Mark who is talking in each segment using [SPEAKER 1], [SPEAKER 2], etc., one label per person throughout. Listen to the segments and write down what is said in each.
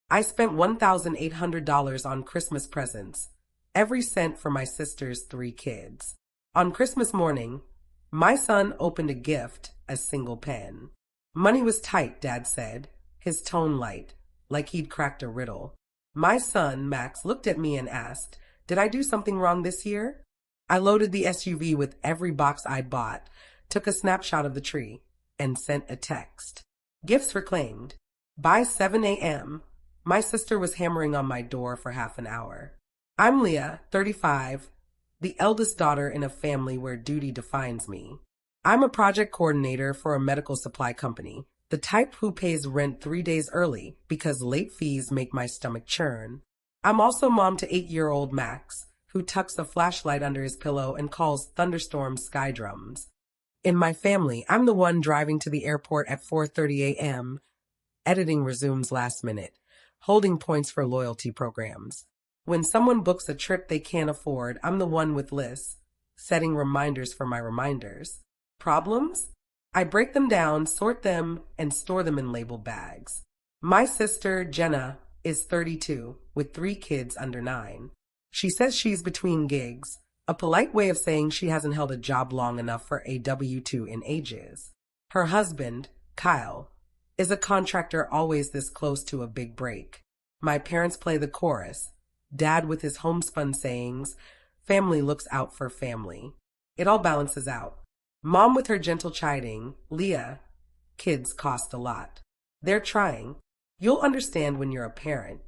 [SPEAKER 1] I spent $1,800 on Christmas presents, every cent for my sister's 3 kids. On Christmas morning, my son opened a gift, a single pen. Money was tight, Dad said, his tone light, like he'd cracked a riddle. My son, Max, looked at me and asked, "Did I do something wrong this year?" I loaded the SUV with every box I'd bought, took a snapshot of the tree, and sent a text. Gifts reclaimed. By 7 a.m., my sister was hammering on my door for half an hour. I'm Leah, 35, the eldest daughter in a family where duty defines me. I'm a project coordinator for a medical supply company, the type who pays rent 3 days early because late fees make my stomach churn. I'm also mom to 8-year-old Max, who tucks a flashlight under his pillow and calls thunderstorms sky drums. In my family, I'm the one driving to the airport at 4:30 a.m. Editing resumes last minute, holding points for loyalty programs. When someone books a trip they can't afford, I'm the one with lists, setting reminders for my reminders. Problems? I break them down, sort them, and store them in labeled bags. My sister, Jenna, is 32, with 3 kids under 9. She says she's between gigs, a polite way of saying she hasn't held a job long enough for a W-2 in ages. Her husband, Kyle, is a contractor always this close to a big break. My parents play the chorus, Dad with his homespun sayings, family looks out for family. It all balances out. Mom with her gentle chiding, Leah, kids cost a lot. They're trying. You'll understand when you're a parent.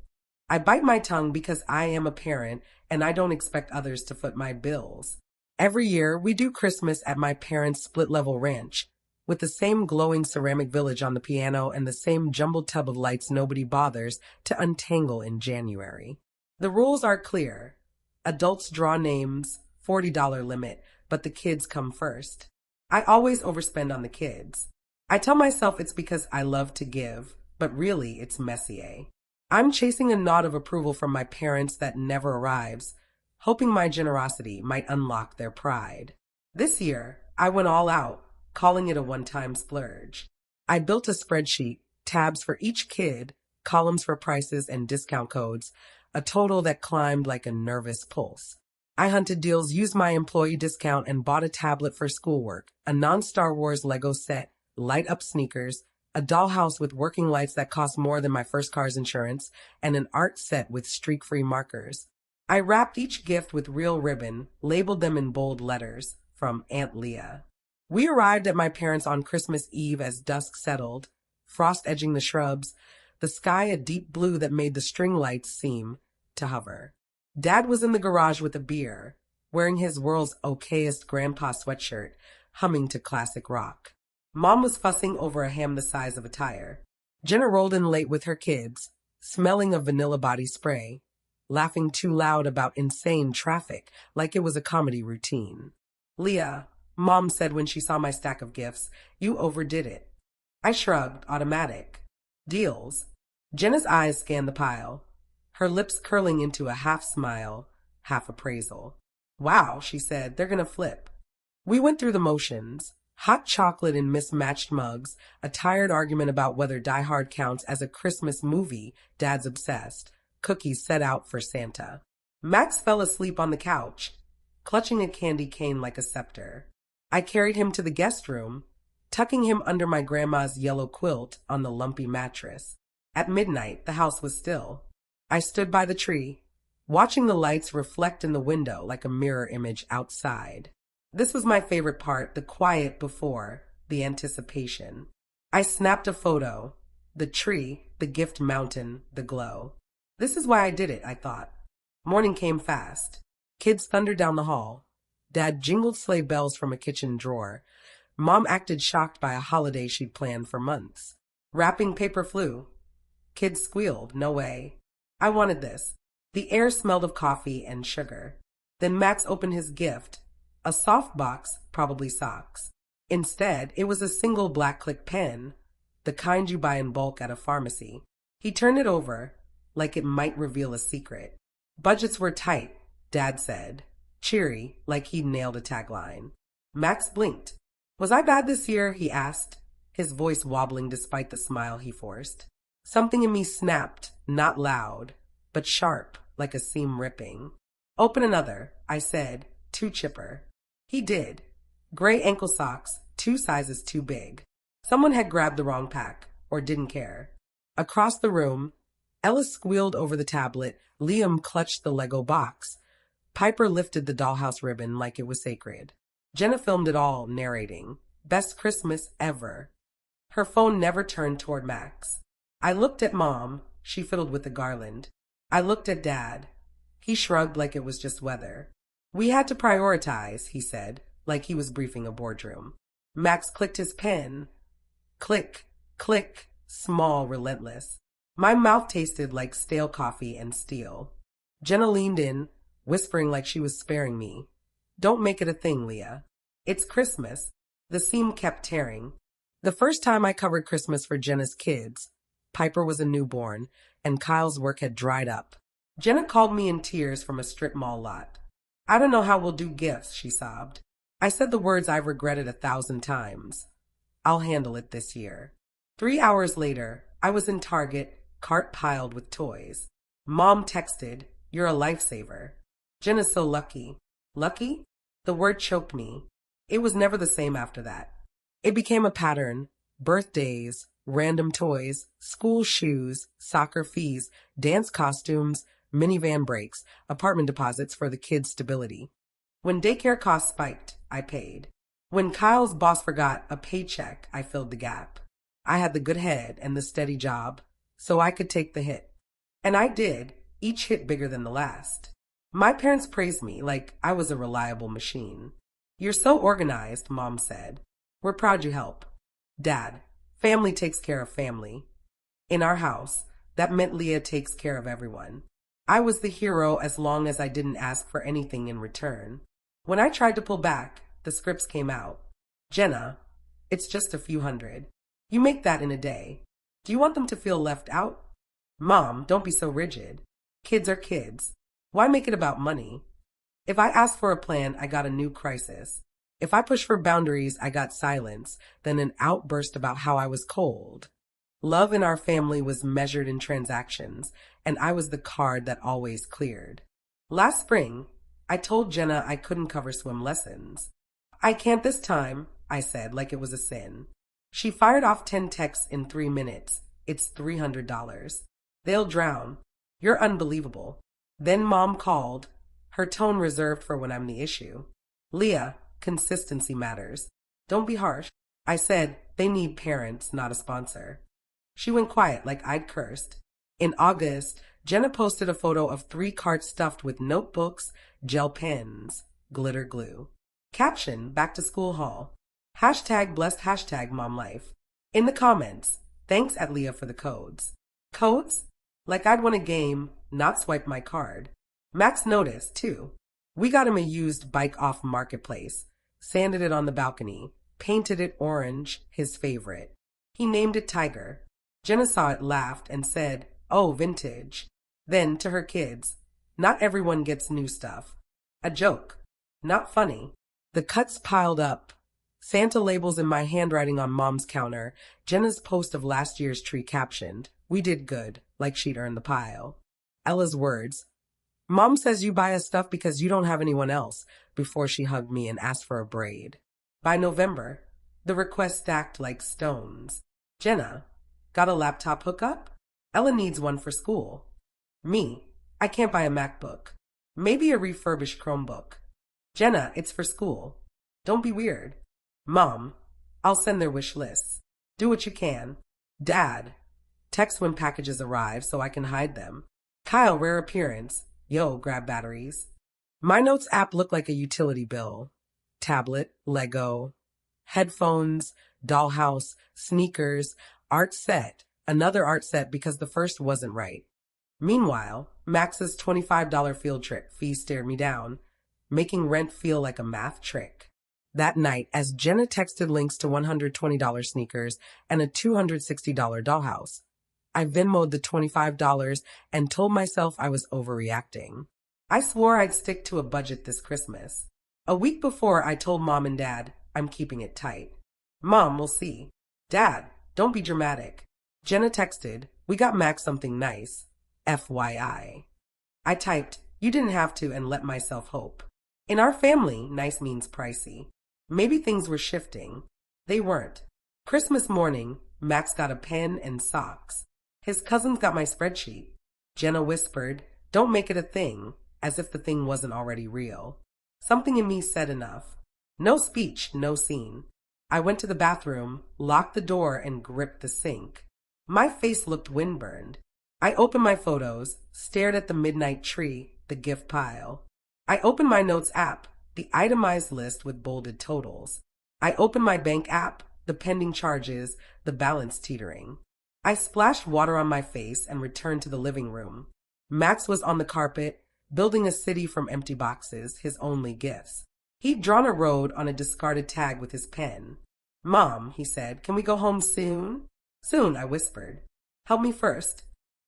[SPEAKER 1] I bite my tongue because I am a parent and I don't expect others to foot my bills. Every year, we do Christmas at my parents' split-level ranch, with the same glowing ceramic village on the piano and the same jumbled tub of lights nobody bothers to untangle in January. The rules are clear. Adults draw names, $40 limit, but the kids come first. I always overspend on the kids. I tell myself it's because I love to give, but really it's Messier. I'm chasing a nod of approval from my parents that never arrives, hoping my generosity might unlock their pride. This year, I went all out, calling it a one-time splurge. I built a spreadsheet, tabs for each kid, columns for prices and discount codes, a total that climbed like a nervous pulse. I hunted deals, used my employee discount, and bought a tablet for schoolwork, a non-Star Wars Lego set, light-up sneakers, a dollhouse with working lights that cost more than my first car's insurance, and an art set with streak-free markers. I wrapped each gift with real ribbon, labeled them in bold letters, from Aunt Leah. We arrived at my parents' on Christmas Eve as dusk settled, frost edging the shrubs, the sky a deep blue that made the string lights seem to hover. Dad was in the garage with a beer, wearing his world's okayest grandpa sweatshirt, humming to classic rock. Mom was fussing over a ham the size of a tire. Jenna rolled in late with her kids, smelling of vanilla body spray, laughing too loud about insane traffic like it was a comedy routine. "Leah," Mom said when she saw my stack of gifts, "you overdid it." I shrugged, automatic. "Deals." Jenna's eyes scanned the pile, her lips curling into a half smile, half appraisal. "Wow," she said, "they're gonna flip." We went through the motions. Hot chocolate in mismatched mugs, a tired argument about whether Die Hard counts as a Christmas movie, Dad's obsessed, cookies set out for Santa. Max fell asleep on the couch, clutching a candy cane like a scepter. I carried him to the guest room, tucking him under my grandma's yellow quilt on the lumpy mattress. At midnight, the house was still. I stood by the tree, watching the lights reflect in the window like a mirror image outside. This was my favorite part, the quiet before, the anticipation. I snapped a photo, the tree, the gift mountain, the glow. This is why I did it, I thought. Morning came fast. Kids thundered down the hall. Dad jingled sleigh bells from a kitchen drawer. Mom acted shocked by a holiday she'd planned for months. Wrapping paper flew. Kids squealed, no way. I wanted this. The air smelled of coffee and sugar. Then Max opened his gift, a soft box, probably socks. Instead, it was a single black click pen, the kind you buy in bulk at a pharmacy. He turned it over, like it might reveal a secret. Budgets were tight, Dad said, cheery, like he'd nailed a tagline. Max blinked. "Was I bad this year?" he asked, his voice wobbling despite the smile he forced. Something in me snapped, not loud, but sharp, like a seam ripping. Open another, I said, too chipper. He did. Gray ankle socks, 2 sizes too big. Someone had grabbed the wrong pack, or didn't care. Across the room, Ella squealed over the tablet, Liam clutched the Lego box. Piper lifted the dollhouse ribbon like it was sacred. Jenna filmed it all, narrating, "Best Christmas ever." Her phone never turned toward Max. I looked at Mom. She fiddled with the garland. I looked at Dad. He shrugged like it was just weather. "We had to prioritize," he said, like he was briefing a boardroom. Max clicked his pen. Click, click, small, relentless. My mouth tasted like stale coffee and steel. Jenna leaned in, whispering like she was sparing me. "Don't make it a thing, Leah. It's Christmas." The seam kept tearing. The first time I covered Christmas for Jenna's kids, Piper was a newborn, and Kyle's work had dried up. Jenna called me in tears from a strip mall lot. "I don't know how we'll do gifts," she sobbed. I said the words I've regretted 1,000 times. "I'll handle it this year." 3 hours later, I was in Target, cart piled with toys. Mom texted, "You're a lifesaver." Jenna's so lucky. Lucky? The word choked me. It was never the same after that. It became a pattern. Birthdays, random toys, school shoes, soccer fees, dance costumes, minivan breaks, apartment deposits for the kids' stability. When daycare costs spiked, I paid. When Kyle's boss forgot a paycheck, I filled the gap. I had the good head and the steady job, so I could take the hit. And I did, each hit bigger than the last. My parents praised me like I was a reliable machine. "You're so organized," Mom said. "We're proud you help." Dad, "Family takes care of family." In our house, that meant Leah takes care of everyone. I was the hero as long as I didn't ask for anything in return. When I tried to pull back, the scripts came out. "Jenna, it's just a few hundred. You make that in a day. Do you want them to feel left out?" "Mom, don't be so rigid. Kids are kids. Why make it about money?" If I asked for a plan, I got a new crisis. If I pushed for boundaries, I got silence, then an outburst about how I was cold. Love in our family was measured in transactions, and I was the card that always cleared. Last spring, I told Jenna I couldn't cover swim lessons. "I can't this time," I said, like it was a sin. She fired off 10 texts in 3 minutes. "It's $300. They'll drown. You're unbelievable." Then Mom called, her tone reserved for when I'm the issue. "Leah, consistency matters. Don't be harsh." I said, "They need parents, not a sponsor." She went quiet like I'd cursed. In August, Jenna posted a photo of 3 carts stuffed with notebooks, gel pens, glitter glue. Caption, "Back to school haul." Hashtag blessed hashtag mom life. In the comments, "Thanks at Leah for the codes." Codes? Like I'd won a game, not swipe my card. Max noticed, too. We got him a used bike off Marketplace, sanded it on the balcony, painted it orange, his favorite. He named it Tiger. Jenna saw it, laughed, and said, "Oh, vintage." Then, to her kids, "Not everyone gets new stuff." A joke. Not funny. The cuts piled up. Santa labels in my handwriting on Mom's counter. Jenna's post of last year's tree captioned, "We did good," like she'd earned the pile. Ella's words, "Mom says you buy us stuff because you don't have anyone else," before she hugged me and asked for a braid. By November, the requests stacked like stones. Jenna, "Got a laptop hookup?" Ella needs one for school. Me, "I can't buy a MacBook. Maybe a refurbished Chromebook." Jenna, "It's for school. Don't be weird." Mom, "I'll send their wish lists. Do what you can." Dad, "Text when packages arrive so I can hide them." Kyle, rare appearance. "Yo, grab batteries." My notes app looked like a utility bill. Tablet, Lego, headphones, dollhouse, sneakers, art set, another art set because the first wasn't right. Meanwhile, Max's $25 field trip fee stared me down, making rent feel like a math trick. That night, as Jenna texted links to $120 sneakers and a $260 dollhouse, I Venmo'd the $25 and told myself I was overreacting. I swore I'd stick to a budget this Christmas. A week before, I told Mom and Dad, "I'm keeping it tight." "Mom, we'll see." "Dad, don't be dramatic." Jenna texted, "We got Max something nice." FYI. I typed, you didn't have to, and let myself hope. In our family, nice means pricey. Maybe things were shifting. They weren't. Christmas morning, Max got a pen and socks. His cousins got my spreadsheet. Jenna whispered, don't make it a thing, as if the thing wasn't already real. Something in me said enough. No speech, no scene. I went to the bathroom, locked the door, and gripped the sink. My face looked windburned. I opened my photos, stared at the midnight tree, the gift pile. I opened my notes app, the itemized list with bolded totals. I opened my bank app, the pending charges, the balance teetering. I splashed water on my face and returned to the living room. Max was on the carpet, building a city from empty boxes, his only gifts. He'd drawn a road on a discarded tag with his pen. Mom, he said, can we go home soon? Soon, I whispered. Help me first.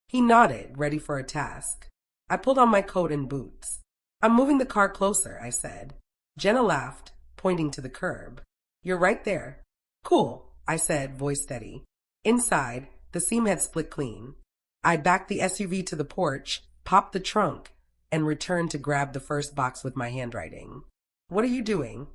[SPEAKER 1] He nodded, ready for a task. I pulled on my coat and boots. I'm moving the car closer, I said. Jenna laughed, pointing to the curb. You're right there. Cool, I said, voice steady. Inside, the seam had split clean. I backed the SUV to the porch, popped the trunk, and returned to grab the first box with my handwriting. What are you doing?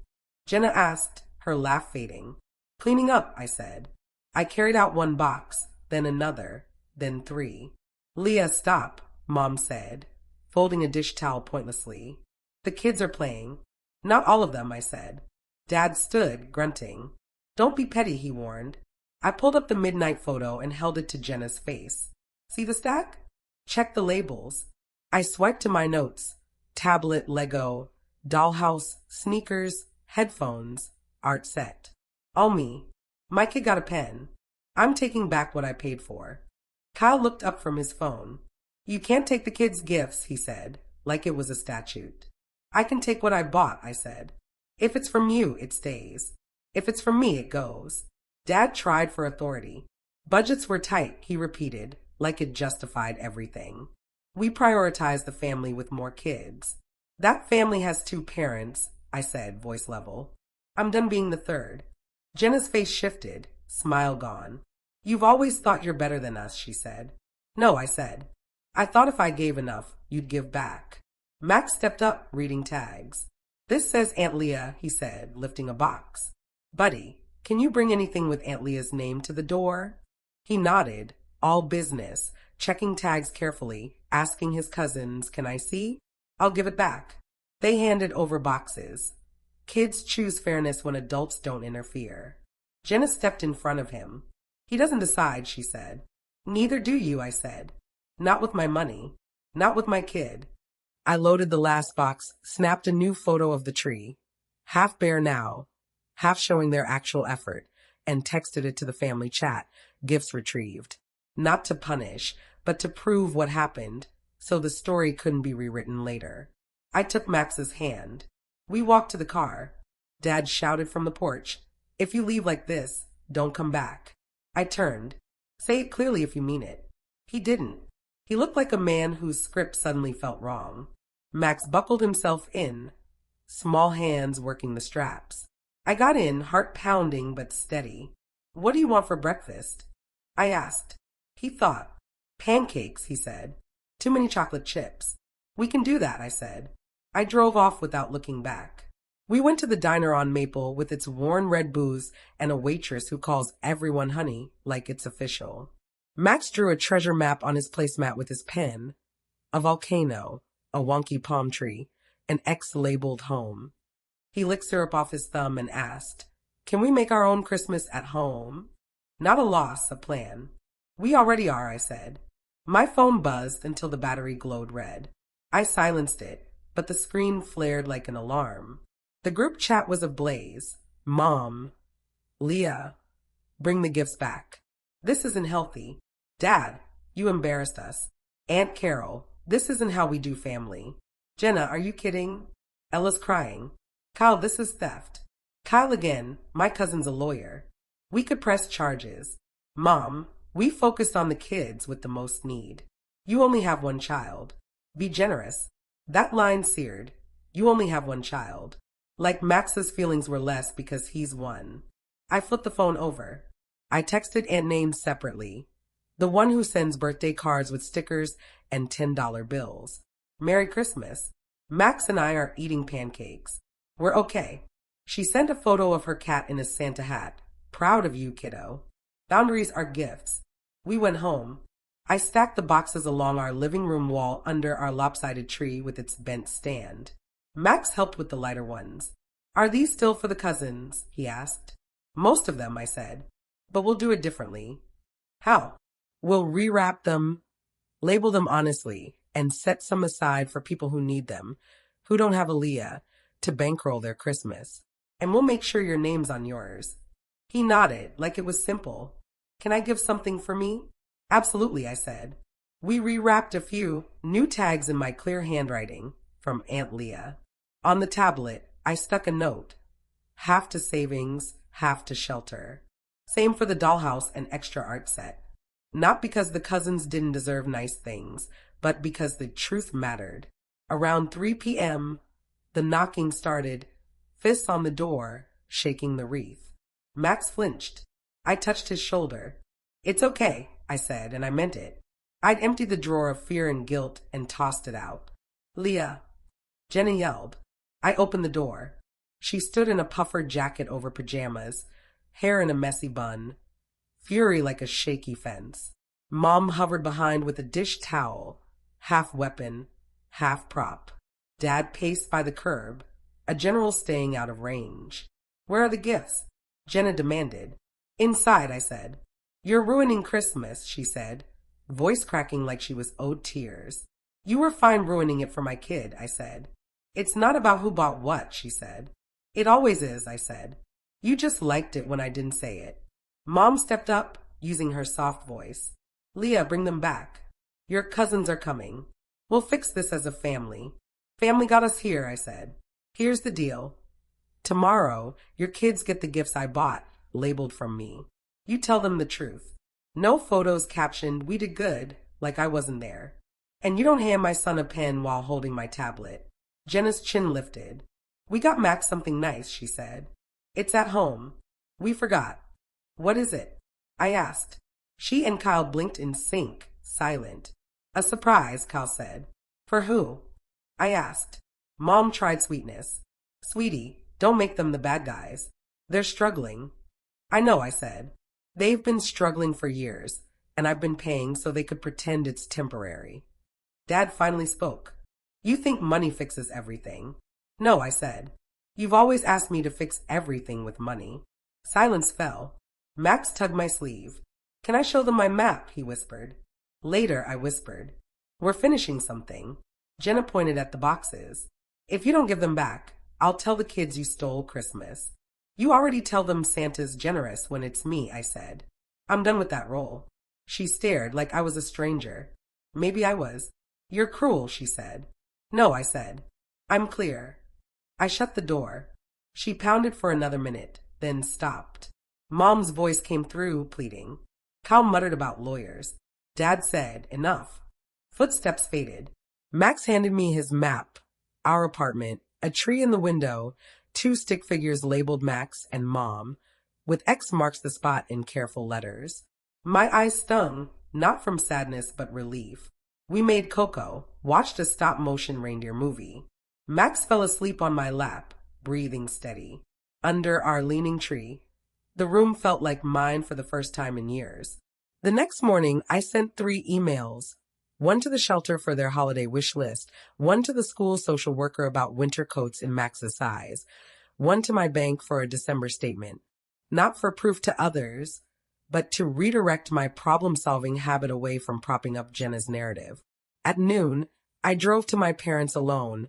[SPEAKER 1] Jenna asked, her laugh fading. Cleaning up, I said. I carried out one box, then another, then 3. Leah, stop, Mom said, folding a dish towel pointlessly. The kids are playing. Not all of them, I said. Dad stood, grunting. Don't be petty, he warned. I pulled up the midnight photo and held it to Jenna's face. See the stack? Check the labels. I swiped to my notes. Tablet, Lego, dollhouse, sneakers, headphones, art set. All me. My kid got a pen. I'm taking back what I paid for. Kyle looked up from his phone. You can't take the kids' gifts, he said, like it was a statute. I can take what I bought, I said. If it's from you, it stays. If it's from me, it goes. Dad tried for authority. Budgets were tight, he repeated, like it justified everything. We prioritize the family with more kids. That family has 2 parents, I said, voice level. I'm done being the third. Jenna's face shifted, smile gone. You've always thought you're better than us, she said. No, I said. I thought if I gave enough, you'd give back. Max stepped up, reading tags. This says Aunt Leah, he said, lifting a box. Buddy, can you bring anything with Aunt Leah's name to the door? He nodded, all business, checking tags carefully, asking his cousins, can I see? I'll give it back. They handed over boxes. Kids choose fairness when adults don't interfere. Jenna stepped in front of him. He doesn't decide, she said. Neither do you, I said. Not with my money. Not with my kid. I loaded the last box, snapped a new photo of the tree. Half bare now, half showing their actual effort, and texted it to the family chat, gifts retrieved. Not to punish, but to prove what happened, so the story couldn't be rewritten later. I took Max's hand. We walked to the car. Dad shouted from the porch, if you leave like this, don't come back. I turned. Say it clearly if you mean it. He didn't. He looked like a man whose script suddenly felt wrong. Max buckled himself in, small hands working the straps. I got in, heart pounding but steady. What do you want for breakfast? I asked. He thought. Pancakes, he said. Too many chocolate chips. We can do that, I said. I drove off without looking back. We went to the diner on Maple with its worn red booths and a waitress who calls everyone honey like it's official. Max drew a treasure map on his placemat with his pen. A volcano, a wonky palm tree, an X-labeled home. He licked syrup off his thumb and asked, can we make our own Christmas at home? Not a loss, a plan. We already are, I said. My phone buzzed until the battery glowed red. I silenced it, but the screen flared like an alarm. The group chat was ablaze. Mom, Leah, bring the gifts back. This isn't healthy. Dad, you embarrassed us. Aunt Carol, this isn't how we do family. Jenna, are you kidding? Ella's crying. Kyle, this is theft. Kyle again, my cousin's a lawyer. We could press charges. Mom, we focused on the kids with the most need. You only have one child. Be generous. That line seared. You only have one child. Like Max's feelings were less because he's one. I flipped the phone over. I texted Aunt names separately. The one who sends birthday cards with stickers and $10 bills. Merry Christmas. Max and I are eating pancakes. We're okay. She sent a photo of her cat in a Santa hat. Proud of you, kiddo. Boundaries are gifts. We went home. I stacked the boxes along our living room wall under our lopsided tree with its bent stand. Max helped with the lighter ones. Are these still for the cousins? He asked. Most of them, I said. But we'll do it differently. How? We'll rewrap them, label them honestly, and set some aside for people who need them, who don't have a Leah, to bankroll their Christmas. And we'll make sure your name's on yours. He nodded, like it was simple. Can I give something for me? Absolutely, I said. We rewrapped a few new tags in my clear handwriting from Aunt Leah. On the tablet, I stuck a note. Half to savings, half to shelter. Same for the dollhouse and extra art set. Not because the cousins didn't deserve nice things, but because the truth mattered. Around 3 p.m., the knocking started, fists on the door, shaking the wreath. Max flinched. I touched his shoulder. It's okay, I said, and I meant it. I'd emptied the drawer of fear and guilt and tossed it out. Leah. Jenna yelled. I opened the door. She stood in a puffer jacket over pajamas, hair in a messy bun, fury like a shaky fence. Mom hovered behind with a dish towel, half weapon, half prop. Dad paced by the curb, a general staying out of range. Where are the gifts? Jenna demanded. Inside, I said. You're ruining Christmas, she said, voice cracking like she was owed tears. You were fine ruining it for my kid, I said. It's not about who bought what, she said. It always is, I said. You just liked it when I didn't say it. Mom stepped up, using her soft voice. Leah, bring them back. Your cousins are coming. We'll fix this as a family. Family got us here, I said. Here's the deal. Tomorrow, your kids get the gifts I bought, labeled from me. You tell them the truth. No photos captioned, we did good, like I wasn't there. And you don't hand my son a pen while holding my tablet. Jenna's chin lifted. We got Max something nice, she said. It's at home. We forgot. What is it? I asked. She and Kyle blinked in sync, silent. A surprise, Kyle said. For who? I asked. Mom tried sweetness. Sweetie, don't make them the bad guys. They're struggling. I know, I said. They've been struggling for years, and I've been paying so they could pretend it's temporary. Dad finally spoke. You think money fixes everything. No, I said. You've always asked me to fix everything with money. Silence fell. Max tugged my sleeve. Can I show them my map? He whispered. Later, I whispered. We're finishing something. Jenna pointed at the boxes. If you don't give them back, I'll tell the kids you stole Christmas. You already tell them Santa's generous when it's me, I said. I'm done with that role. She stared like I was a stranger. Maybe I was. You're cruel, she said. No, I said. I'm clear. I shut the door. She pounded for another minute, then stopped. Mom's voice came through, pleading. Kyle muttered about lawyers. Dad said, enough. Footsteps faded. Max handed me his map, our apartment, a tree in the window, 2 stick figures labeled Max and Mom, with X marks the spot in careful letters. My eyes stung, not from sadness but relief. We made cocoa, watched a stop-motion reindeer movie. Max fell asleep on my lap, breathing steady. Under our leaning tree, the room felt like mine for the first time in years. The next morning, I sent 3 emails. One to the shelter for their holiday wish list, one to the school social worker about winter coats in Max's size, one to my bank for a December statement. Not for proof to others, but to redirect my problem-solving habit away from propping up Jenna's narrative. At noon, I drove to my parents alone,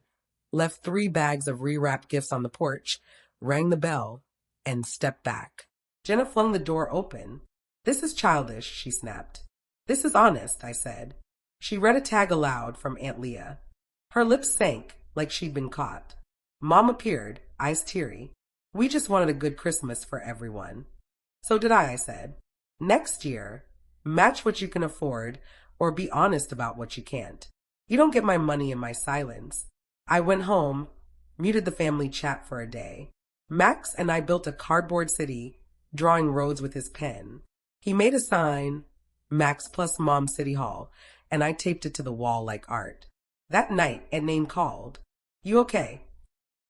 [SPEAKER 1] left 3 bags of rewrapped gifts on the porch, rang the bell, and stepped back. Jenna flung the door open. This is childish, she snapped. This is honest, I said. She read a tag aloud from Aunt Leah. Her lips sank like she'd been caught. Mom appeared, eyes teary. We just wanted a good Christmas for everyone. So did I said. Next year, match what you can afford or be honest about what you can't. You don't get my money in my silence. I went home, muted the family chat for a day. Max and I built a cardboard city, drawing roads with his pen. He made a sign, Max plus Mom City Hall, and I taped it to the wall like art. That night, a name called. You okay?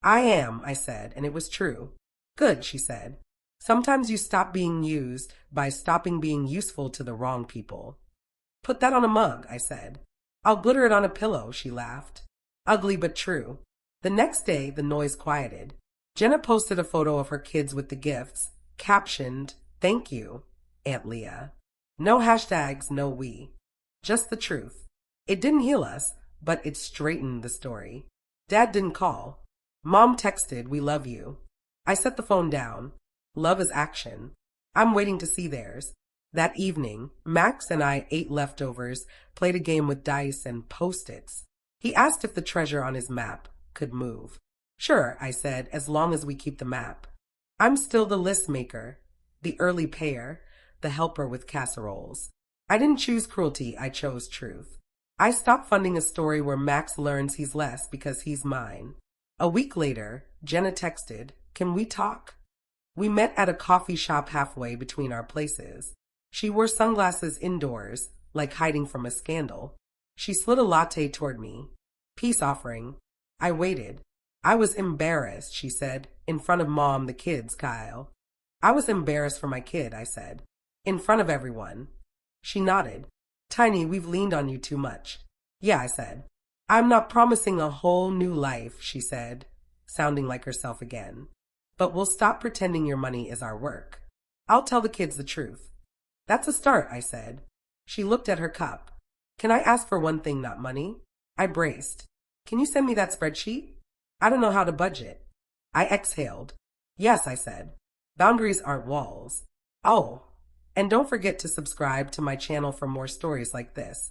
[SPEAKER 1] I am, I said, and it was true. Good, she said. Sometimes you stop being used by stopping being useful to the wrong people. Put that on a mug, I said. I'll glitter it on a pillow, she laughed. Ugly but true. The next day, the noise quieted. Jenna posted a photo of her kids with the gifts, captioned, "Thank you, Aunt Leah." No hashtags, no we. Just the truth. It didn't heal us, but it straightened the story. Dad didn't call. Mom texted, "We love you." I set the phone down. Love is action. I'm waiting to see theirs. That evening, Max and I ate leftovers, played a game with dice and Post-its. He asked if the treasure on his map could move. Sure, I said, as long as we keep the map. I'm still the list maker, the early payer, the helper with casseroles. I didn't choose cruelty, I chose truth. I stopped funding a story where Max learns he's less because he's mine. A week later, Jenna texted, "Can we talk?" We met at a coffee shop halfway between our places. She wore sunglasses indoors, like hiding from a scandal. She slid a latte toward me. Peace offering. I waited. I was embarrassed, she said, in front of Mom, the kids, Kyle. I was embarrassed for my kid, I said. In front of everyone. She nodded. Tiny, we've leaned on you too much. Yeah, I said. I'm not promising a whole new life, she said, sounding like herself again. But we'll stop pretending your money is our work. I'll tell the kids the truth. That's a start, I said. She looked at her cup. Can I ask for one thing, not money? I braced. Can you send me that spreadsheet? I don't know how to budget. I exhaled. Yes, I said. Boundaries aren't walls. Oh, and don't forget to subscribe to my channel for more stories like this.